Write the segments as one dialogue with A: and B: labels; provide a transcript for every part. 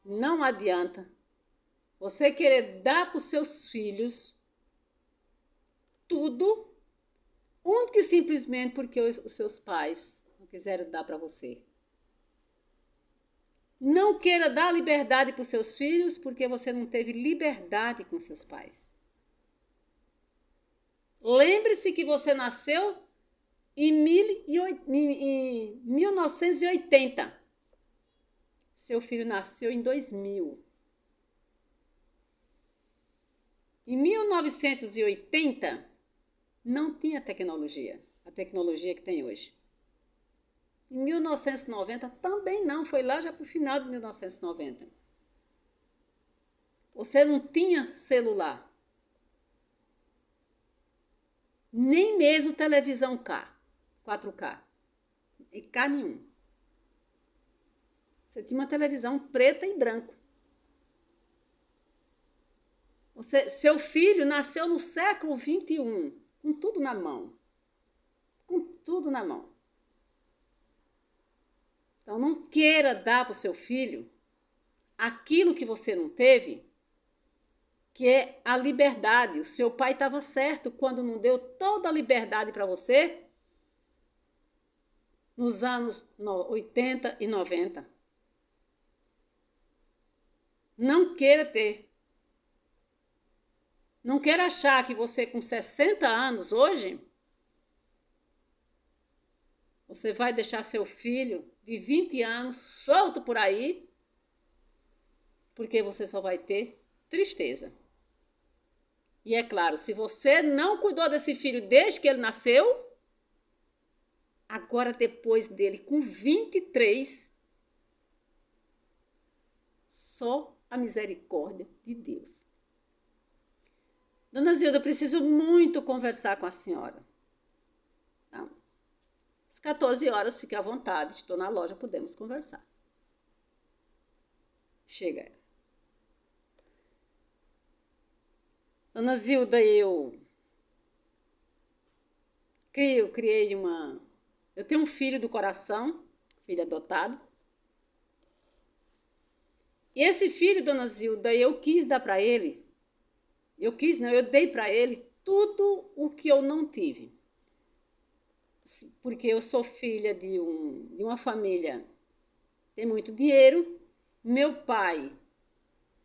A: Não adianta você querer dar para os seus filhos tudo, única e simplesmente porque os seus pais não quiseram dar para você. Não queira dar liberdade para os seus filhos porque você não teve liberdade com seus pais. Lembre-se que você nasceu em 1980. Seu filho nasceu em 2000. Em 1980, não tinha tecnologia, a tecnologia que tem hoje. Em 1990 também não, foi lá já para o final de 1990. Você não tinha celular. Nem mesmo televisão 4K. E K nenhum. Você tinha uma televisão preta e branco. Seu filho nasceu no século XXI, com tudo na mão. Com tudo na mão. Então, não queira dar para o seu filho aquilo que você não teve, que é a liberdade. O seu pai estava certo quando não deu toda a liberdade para você nos anos 80 e 90. Não queira ter. Não queira achar que você com 60 anos hoje, você vai deixar seu filho de 20 anos solto por aí, porque você só vai ter tristeza. E é claro, se você não cuidou desse filho desde que ele nasceu, agora depois dele com 23, só a misericórdia de Deus. Dona Zilda, eu preciso muito conversar com a senhora. Não. Às 14 horas, fique à vontade, estou na loja, podemos conversar. Chega. Dona Zilda, eu criei uma... Eu tenho um filho do coração, filho adotado. E esse filho, Dona Zilda, eu quis dar para ele, eu dei para ele tudo o que eu não tive. Porque eu sou filha de uma família que tem muito dinheiro. Meu pai,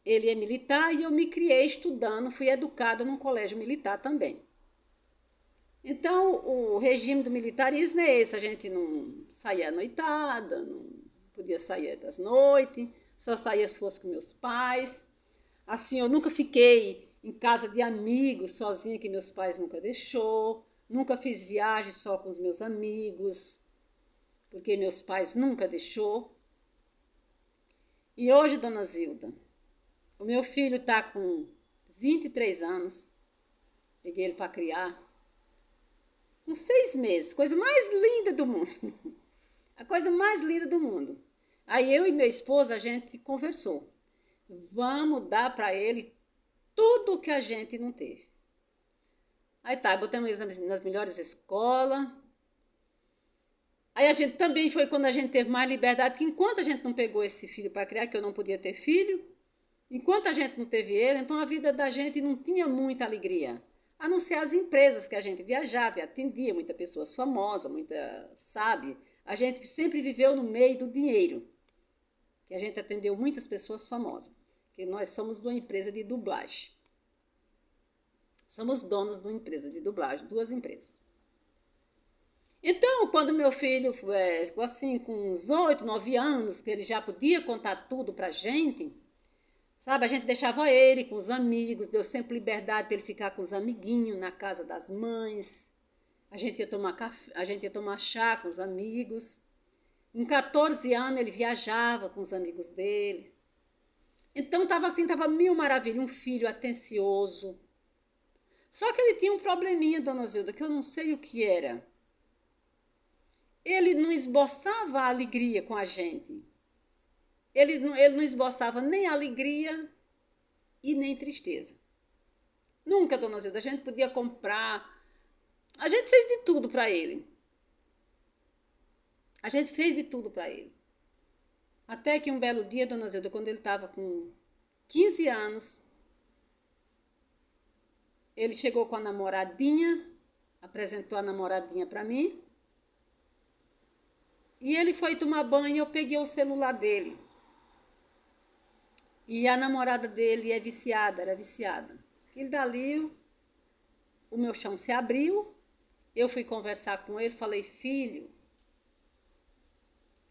A: ele é militar e eu me criei estudando, fui educada num colégio militar também. Então, o regime do militarismo é esse, a gente não saía à noitada, não podia sair das noites, só saía se fosse com meus pais. Assim, eu nunca fiquei em casa de amigos sozinha, que meus pais nunca deixou. Nunca fiz viagem só com os meus amigos, porque meus pais nunca deixou. E hoje, Dona Zilda, o meu filho está com 23 anos, peguei ele para criar, com 6 meses, coisa mais linda do mundo. A coisa mais linda do mundo. Aí eu e meu esposo, a gente conversou. Vamos dar para ele tudo que a gente não teve. Aí tá, botamos eles nas melhores escolas. Aí a gente também foi quando a gente teve mais liberdade, que enquanto a gente não pegou esse filho para criar, que eu não podia ter filho, enquanto a gente não teve ele, então a vida da gente não tinha muita alegria. A não ser as empresas que a gente viajava e atendia, muitas pessoas famosas, sabe? A gente sempre viveu no meio do dinheiro, que a gente atendeu muitas pessoas famosas, que nós somos de uma empresa de dublagem. Somos donos de uma empresa de dublagem, 2 empresas. Então, quando meu filho ficou assim, com uns 8, 9 anos, que ele já podia contar tudo pra gente, sabe, a gente deixava ele com os amigos, deu sempre liberdade para ele ficar com os amiguinhos na casa das mães. A gente ia tomar café, a gente ia tomar chá com os amigos. Com 14 anos ele viajava com os amigos dele. Então estava mil maravilhas, um filho atencioso. Só que ele tinha um probleminha, Dona Zilda, que eu não sei o que era. Ele não esboçava alegria com a gente. Ele não esboçava nem alegria e nem tristeza. Nunca, Dona Zilda, a gente podia comprar. A gente fez de tudo para ele. A gente fez de tudo para ele. Até que um belo dia, dona Zilda, quando ele estava com 15 anos, ele chegou com a namoradinha, apresentou a namoradinha para mim, e ele foi tomar banho e eu peguei o celular dele. E a namorada dele é viciada, era viciada. E dali o meu chão se abriu, eu fui conversar com ele, falei, filho,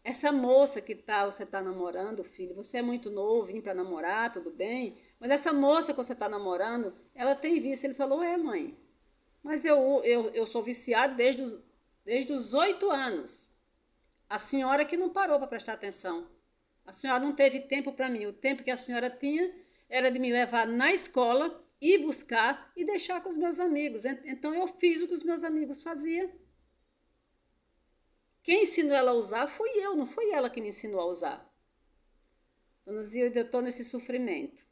A: essa moça que você tá namorando, filho, você é muito novo, vim para namorar, tudo bem, mas essa moça que você tá namorando, ela tem vício. Ele falou, mãe, mas eu sou viciado desde os 8 anos. A senhora que não parou para prestar atenção. A senhora não teve tempo para mim. O tempo que a senhora tinha era de me levar na escola, ir buscar e deixar com os meus amigos. Então eu fiz o que os meus amigos faziam. Quem ensinou ela a usar fui eu, não foi ela que me ensinou a usar. Dona Zilda, eu estou nesse sofrimento.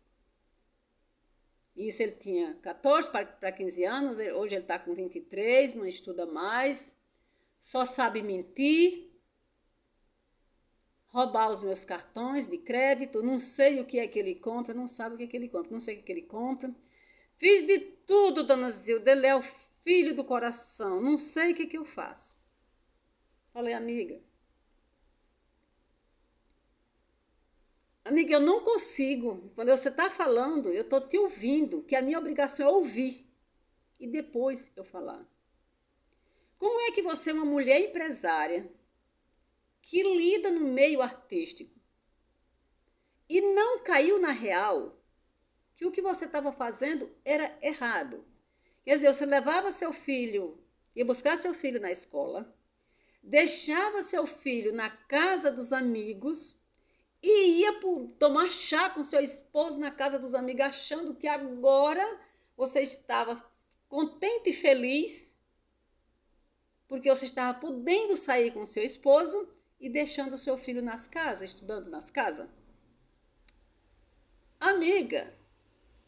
A: Isso ele tinha 14 para 15 anos, hoje ele está com 23, não estuda mais, só sabe mentir, roubar os meus cartões de crédito, não sei o que é que ele compra, não sabe o que é que ele compra, não sei o que ele compra. Fiz de tudo, dona Zilda, ele é o filho do coração, não sei o que eu faço. Falei, amiga, eu não consigo, quando você está falando, eu estou te ouvindo, que a minha obrigação é ouvir e depois eu falar. Como é que você é uma mulher empresária que lida no meio artístico e não caiu na real que o que você estava fazendo era errado? Quer dizer, você levava seu filho, ia buscar seu filho na escola, deixava seu filho na casa dos amigos e ia tomar chá com seu esposo na casa dos amigos, achando que agora você estava contente e feliz porque você estava podendo sair com seu esposo e deixando seu filho nas casas, estudando nas casas. Amiga,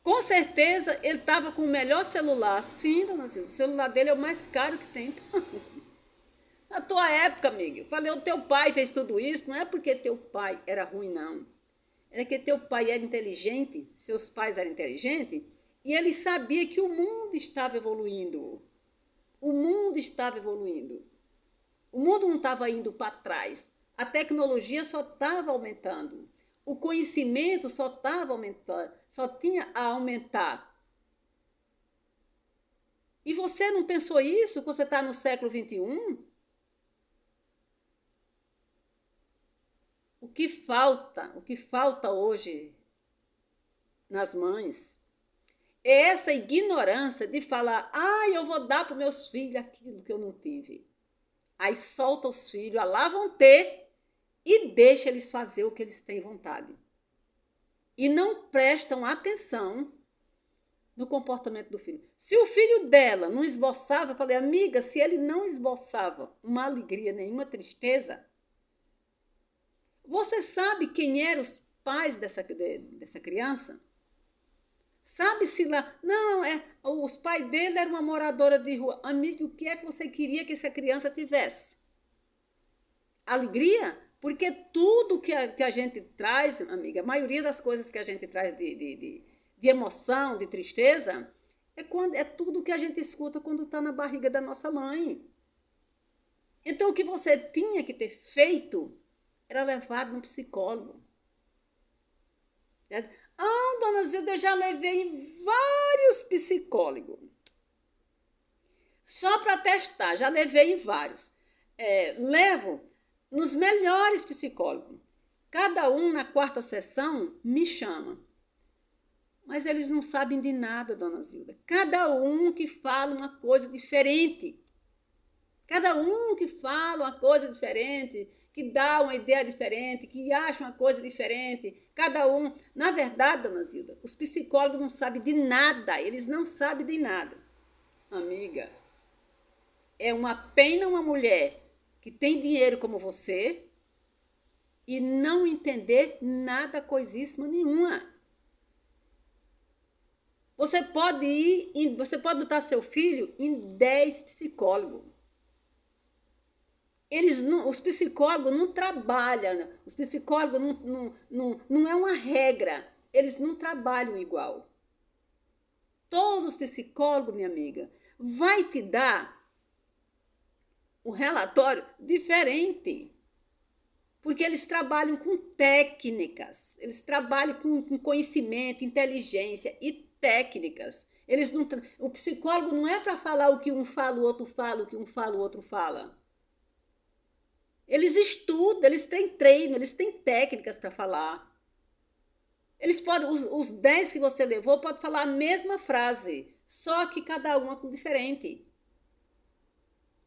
A: com certeza ele estava com o melhor celular. Sim, dona Silvia, o celular dele é o mais caro que tem. Na tua época, amiga, eu falei, o teu pai fez tudo isso, não é porque teu pai era ruim, não. Era que teu pai era inteligente, seus pais eram inteligentes, e ele sabia que o mundo estava evoluindo. O mundo estava evoluindo. O mundo não estava indo para trás. A tecnologia só estava aumentando. O conhecimento só estava aumentando, só tinha a aumentar. E você não pensou isso quando você está no século XXI? O que falta hoje nas mães é essa ignorância de falar, eu vou dar para os meus filhos aquilo que eu não tive. Aí solta os filhos, lá vão ter, e deixa eles fazer o que eles têm vontade. E não prestam atenção no comportamento do filho. Se o filho dela não esboçava, eu falei, amiga, se ele não esboçava uma alegria, nenhuma tristeza, você sabe quem eram os pais dessa criança? Sabe se lá... Não, os pais dele eram uma moradora de rua. Amigo, o que é que você queria que essa criança tivesse? Alegria? Porque tudo que a gente traz, amiga, a maioria das coisas que a gente traz de emoção, de tristeza, é tudo que a gente escuta quando está na barriga da nossa mãe. Então, o que você tinha que ter feito era levado no psicólogo. Dona Zilda, eu já levei em vários psicólogos. Só para testar, já levei em vários. Levo nos melhores psicólogos. Cada um, na 4ª sessão, me chama. Mas eles não sabem de nada, dona Zilda. Cada um que fala uma coisa diferente. Cada um que fala uma coisa diferente, que dá uma ideia diferente, que acha uma coisa diferente. Cada um... Na verdade, dona Zilda, os psicólogos não sabem de nada. Eles não sabem de nada. Amiga, é uma pena uma mulher que tem dinheiro como você e não entender nada, coisíssima nenhuma. Você pode botar seu filho em 10 psicólogos. Os psicólogos não trabalham, os psicólogos não é uma regra, eles não trabalham igual. Todos os psicólogos, minha amiga, vai te dar um relatório diferente. Porque eles trabalham com técnicas, eles trabalham com conhecimento, inteligência e técnicas. Eles não, o psicólogo não é para falar o que um fala, o outro fala, o que um fala, o outro fala. Eles estudam, eles têm treino, eles têm técnicas para falar. Eles podem, os 10 que você levou, podem falar a mesma frase, só que cada uma com diferente.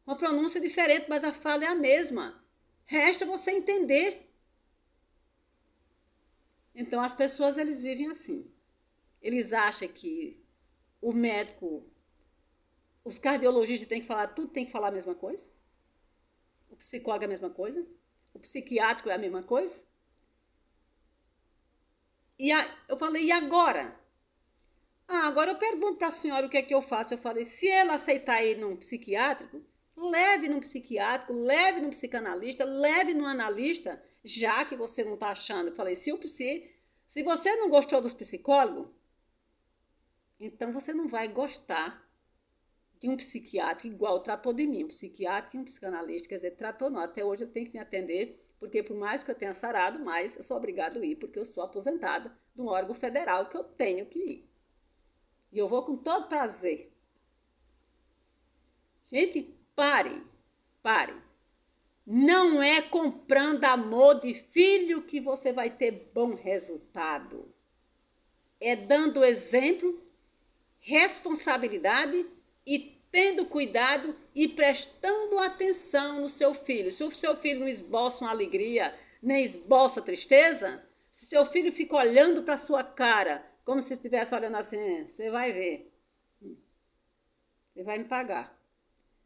A: Uma pronúncia diferente, mas a fala é a mesma. Resta você entender. Então, as pessoas, eles vivem assim. Eles acham que o médico, os cardiologistas têm que falar tudo, tem que falar a mesma coisa. O psicólogo é a mesma coisa. O psiquiátrico é a mesma coisa. Eu falei, e agora? Agora eu pergunto para a senhora o que é que eu faço. Eu falei, se ela aceitar ir num psiquiátrico, leve num psiquiátrico, leve num psicanalista, leve num analista, já que você não está achando. Eu falei, se você não gostou dos psicólogos, então você não vai gostar de um psiquiátrico igual tratou de mim. Um psiquiátrico e um psicanalista, quer dizer, tratou não. Até hoje eu tenho que me atender, porque por mais que eu tenha sarado, mas eu sou obrigada a ir, porque eu sou aposentada de um órgão federal que eu tenho que ir. E eu vou com todo prazer. Gente, parem. Não é comprando amor de filho que você vai ter bom resultado. É dando exemplo, responsabilidade e tendo cuidado e prestando atenção no seu filho. Se o seu filho não esboça uma alegria, nem esboça tristeza, se seu filho fica olhando para a sua cara, como se estivesse olhando assim, você vai ver. Ele vai me pagar.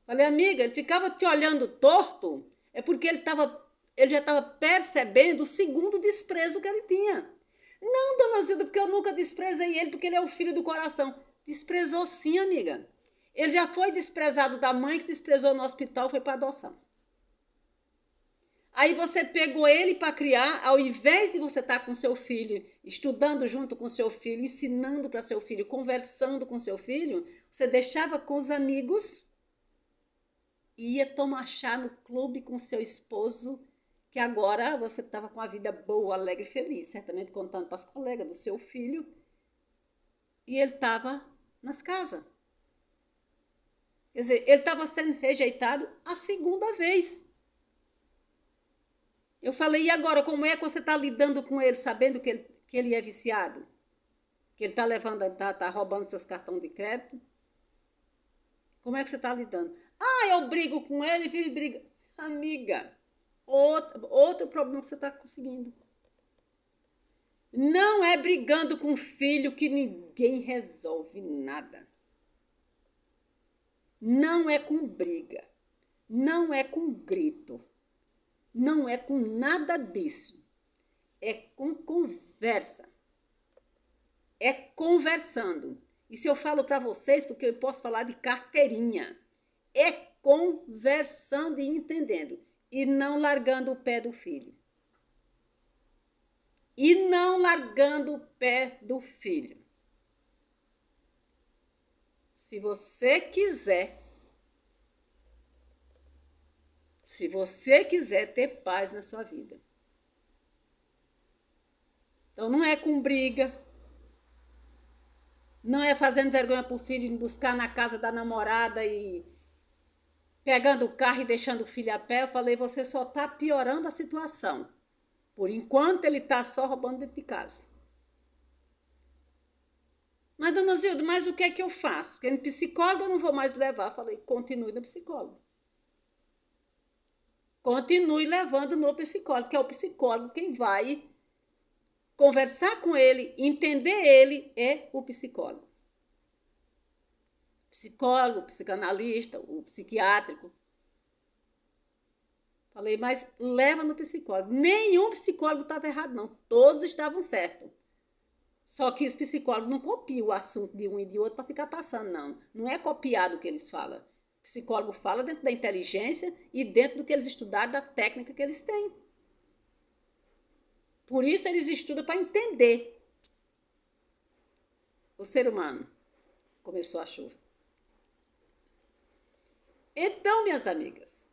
A: Falei, amiga, ele ficava te olhando torto, é porque ele já estava percebendo o segundo desprezo que ele tinha. Não, dona Zilda, porque eu nunca desprezei ele, porque ele é o filho do coração. Desprezou sim, amiga. Ele já foi desprezado da mãe, que desprezou no hospital, foi para adoção. Aí você pegou ele para criar, ao invés de você estar com seu filho, estudando junto com seu filho, ensinando para seu filho, conversando com seu filho, você deixava com os amigos e ia tomar chá no clube com seu esposo, que agora você estava com a vida boa, alegre e feliz, certamente contando para as colegas do seu filho, e ele estava nas casas. Quer dizer, ele estava sendo rejeitado a segunda vez. Eu falei, e agora, como é que você está lidando com ele, sabendo que ele é viciado? Que ele está levando, tá roubando seus cartões de crédito? Como é que você está lidando? Eu brigo com ele e vive briga. Amiga, outro problema que você está conseguindo. Não é brigando com o filho que ninguém resolve nada. Não é com briga. Não é com grito. Não é com nada disso. É com conversa. É conversando. E se eu falo para vocês, porque eu posso falar de carteirinha, é conversando e entendendo. E não largando o pé do filho. E não largando o pé do filho. Se você quiser ter paz na sua vida. Então não é com briga. Não é fazendo vergonha pro filho ir buscar na casa da namorada e pegando o carro e deixando o filho a pé. Eu falei, você só tá piorando a situação. Por enquanto ele tá só roubando dentro de casa. Mas, dona Zilda, mas o que é que eu faço? Porque no psicólogo eu não vou mais levar. Eu falei, continue no psicólogo. Continue levando no psicólogo, que é o psicólogo quem vai conversar com ele, entender ele, é o psicólogo. Psicólogo, psicanalista, o psiquiátrico. Falei, mas leva no psicólogo. Nenhum psicólogo estava errado, não. Todos estavam certos. Só que os psicólogos não copiam o assunto de um e de outro para ficar passando, não. Não é copiado o que eles falam. psicólogo fala dentro da inteligência e dentro do que eles estudaram, da técnica que eles têm. Por isso eles estudam para entender o ser humano. Começou a chuva. Então, minhas amigas,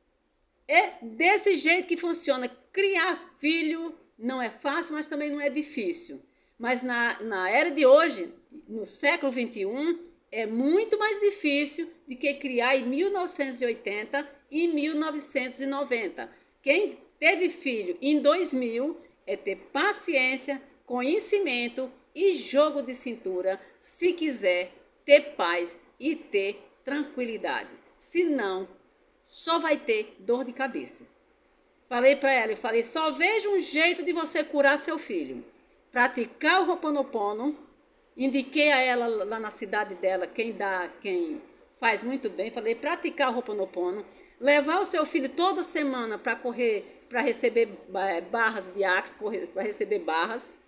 A: é desse jeito que funciona. Criar filho não é fácil, mas também não é difícil. Mas na era de hoje, no século XXI, é muito mais difícil do que criar em 1980 e 1990. Quem teve filho em 2000 é ter paciência, conhecimento e jogo de cintura, se quiser ter paz e ter tranquilidade. Senão, só vai ter dor de cabeça. Falei para ela, só vejo um jeito de você curar seu filho. Praticar o Ho'oponopono. Indiquei a ela lá na cidade dela, quem faz muito bem. Falei, praticar o Ho'oponopono. Levar o seu filho toda semana para correr, para receber barras de Axis, para receber barras.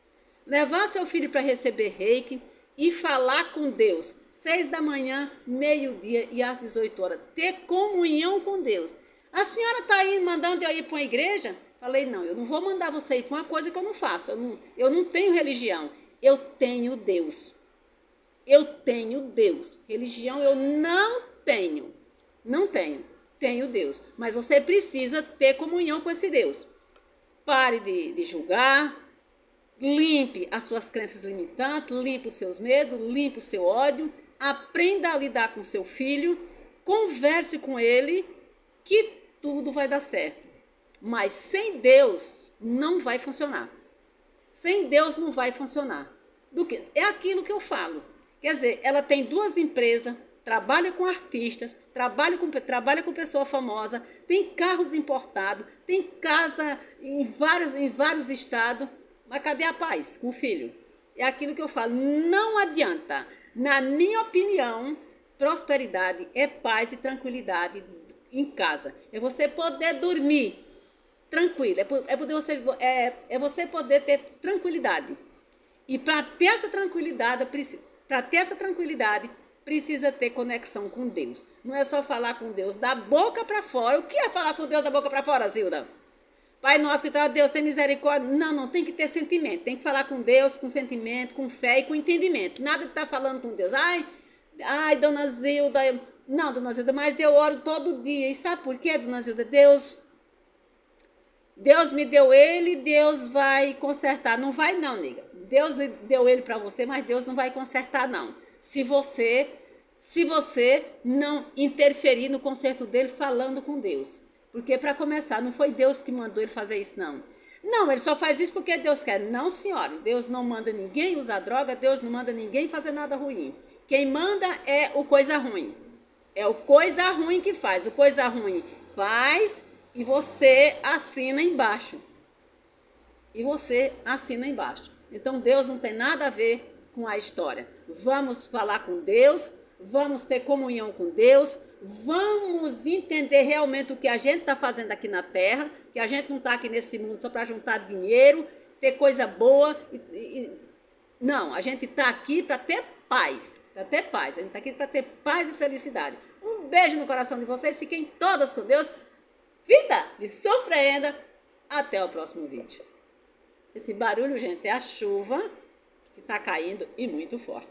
A: Levar seu filho para receber reiki e falar com Deus. 6 da manhã, meio-dia e às 18 horas. Ter comunhão com Deus. A senhora está aí mandando eu ir para uma igreja? Falei, não, eu não vou mandar você ir para uma coisa que eu não faço. Eu não tenho religião. Eu tenho Deus. Eu tenho Deus. Religião eu não tenho. Não tenho. Tenho Deus. Mas você precisa ter comunhão com esse Deus. Pare de julgar. Limpe as suas crenças limitantes. Limpe os seus medos. Limpe o seu ódio. Aprenda a lidar com seu filho. Converse com ele. Que tudo vai dar certo. Mas sem Deus não vai funcionar. Sem Deus não vai funcionar. É aquilo que eu falo. Quer dizer, ela tem 2 empresas, trabalha com artistas, trabalha com pessoa famosa, tem carros importados, tem casa em vários estados. Mas cadê a paz com o filho? É aquilo que eu falo. Não adianta. Na minha opinião, prosperidade é paz e tranquilidade em casa. É você poder dormir tranquilo, é você poder ter tranquilidade. E para ter essa tranquilidade, precisa ter conexão com Deus. Não é só falar com Deus da boca para fora. O que é falar com Deus da boca para fora, Zilda? Pai nosso que está a Deus, tem misericórdia. Não tem que ter sentimento. Tem que falar com Deus com sentimento, com fé e com entendimento. Nada de estar falando com Deus. Ai, dona Zilda. Não, dona Zilda, mas eu oro todo dia. E sabe por quê, dona Zilda? Deus me deu ele, Deus vai consertar. Não vai não, nega. Deus deu ele para você, mas Deus não vai consertar não. Se você não interferir no conserto dele falando com Deus. Porque para começar, não foi Deus que mandou ele fazer isso não. Não, ele só faz isso porque Deus quer. Não, senhora. Deus não manda ninguém usar droga, Deus não manda ninguém fazer nada ruim. Quem manda é o coisa ruim. É o coisa ruim que faz. O coisa ruim faz e você assina embaixo. Então, Deus não tem nada a ver com a história. Vamos falar com Deus, vamos ter comunhão com Deus, vamos entender realmente o que a gente está fazendo aqui na Terra, que a gente não está aqui nesse mundo só para juntar dinheiro, ter coisa boa. Não, a gente está aqui para ter paz. A gente está aqui para ter paz e felicidade. Um beijo no coração de vocês, fiquem todas com Deus. Vida, me surpreenda. Até o próximo vídeo. Esse barulho, gente, é a chuva que está caindo e muito forte.